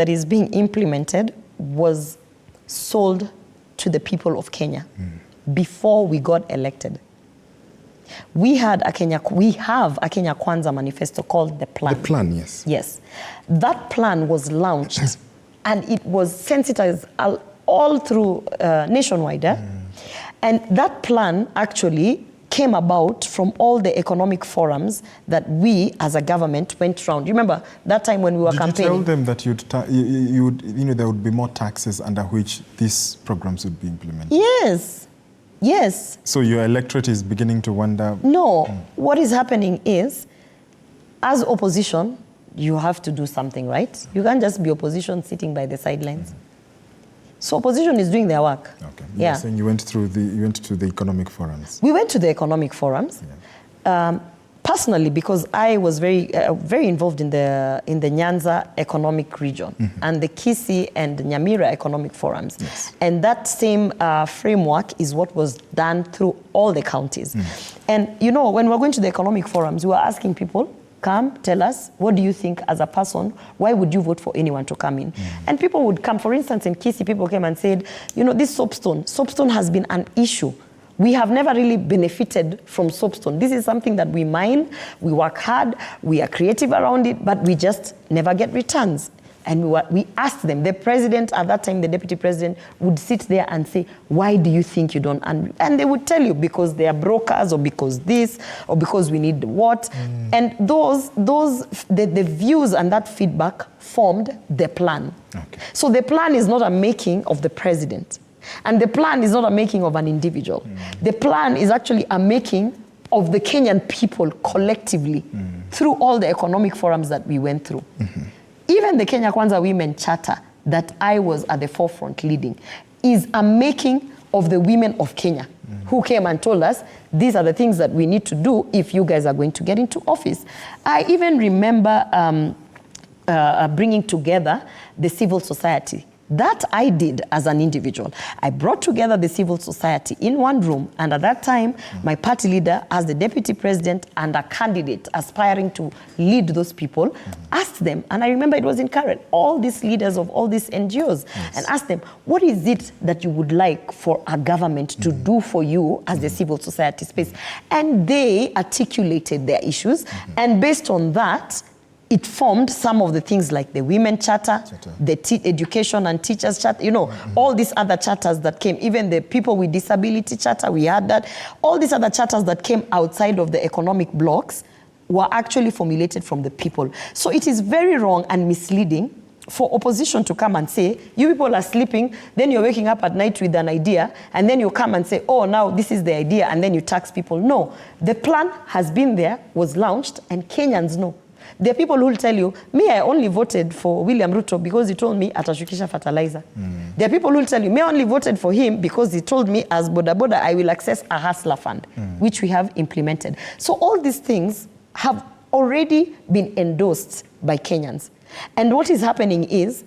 that is being implemented was sold to the people of Kenya before we got elected. We have a Kenya Kwanza manifesto called the plan. The plan, yes. Yes. That plan was launched and it was sensitized all through nationwide. And that plan actually came about from all the economic forums that we as a government went around. You remember that time when we were campaigning? Did you tell them that there would be more taxes under which these programs would be implemented? Yes. Yes. So your electorate is beginning to wonder? No. What is happening is, as opposition, you have to do something, right? You can't just be opposition sitting by the sidelines. So opposition is doing their work. Okay. You're saying you went to the economic forums. We went to the economic forums. Yeah. Personally, because I was very involved in the Nyanza economic region and the Kisii and Nyamira economic forums. Yes. And that same framework is what was done through all the counties. And you know, when we're going to the economic forums, we were asking people, come, tell us, what do you think as a person? Why would you vote for anyone to come in? And people would come. For instance, in Kisii, people came and said, you know, this soapstone has been an issue. We have never really benefited from soapstone. This is something that we mine, we work hard, we are creative around it, but we just never get returns. And we asked them, the president at that time, the deputy president, would sit there and say, why do you think you don't? And they would tell you, because they are brokers, or because this, or because we need what. And the views and that feedback formed the plan. Okay. So the plan is not a making of the president. And the plan is not a making of an individual. The plan is actually a making of the Kenyan people collectively through all the economic forums that we went through. Even the Kenya Kwanza Women Charter that I was at the forefront leading is a making of the women of Kenya who came and told us, these are the things that we need to do if you guys are going to get into office. I even remember bringing together the civil society. That I did as an individual. I brought together the civil society in one room, and at that time, my party leader, as the deputy president and a candidate aspiring to lead those people, asked them, and I remember it was in Karen, all these leaders of all these NGOs, and asked them, what is it that you would like for a government to do for you as the civil society space? And they articulated their issues, and based on that, it formed some of the things like the Women Charter, the Education and Teachers Charter, you know, all these other charters that came, even the People with Disability Charter, we had that. All these other charters that came outside of the economic blocks were actually formulated from the people. So it is very wrong and misleading for opposition to come and say, you people are sleeping, then you're waking up at night with an idea, and then you come and say, oh, now this is the idea, and then you tax people. No, the plan has been there, was launched, and Kenyans know. There are people who will tell you, me, I only voted for William Ruto because he told me atashukisha fertilizer. There are people who will tell you, me, I only voted for him because he told me as boda boda, I will access a hustler fund, which we have implemented. So all these things have already been endorsed by Kenyans. And what is happening is,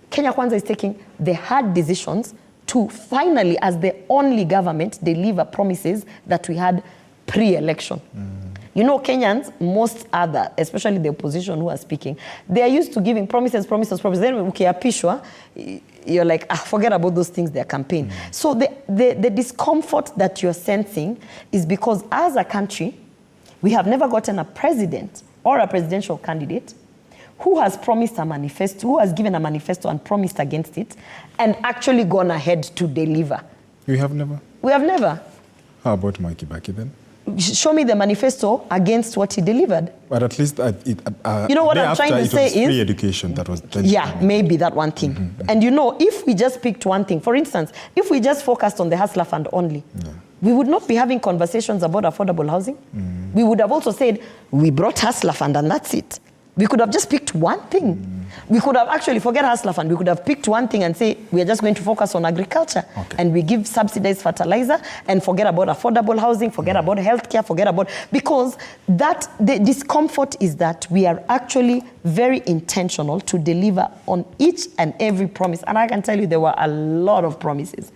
Kenya Kwanza is taking the hard decisions to finally, as the only government, deliver promises that we had pre-election. You know, Kenyans, most other, especially the opposition who are speaking, they are used to giving promises. Then ukiapishwa, you're like, forget about those things, their campaign. So the discomfort that you're sensing is because as a country, we have never gotten a president or a presidential candidate who has promised a manifesto, who has given a manifesto and promised against it, and actually gone ahead to deliver. We have never? We have never. How about Mwai Kibaki then? Show me the manifesto against what he delivered. But at least you know what I'm trying to say is free education that was maybe that one thing. And you know, if we just picked one thing, for instance, if we just focused on the hustler fund only, we would not be having conversations about affordable housing. We would have also said, we brought hustler fund and that's it. We could have just picked one thing. We could have actually, forget hustler fund, we could have picked one thing and say, we are just going to focus on agriculture. And we give subsidized fertilizer and forget about affordable housing, forget about healthcare, forget about, because the discomfort is that we are actually very intentional to deliver on each and every promise. And I can tell you there were a lot of promises.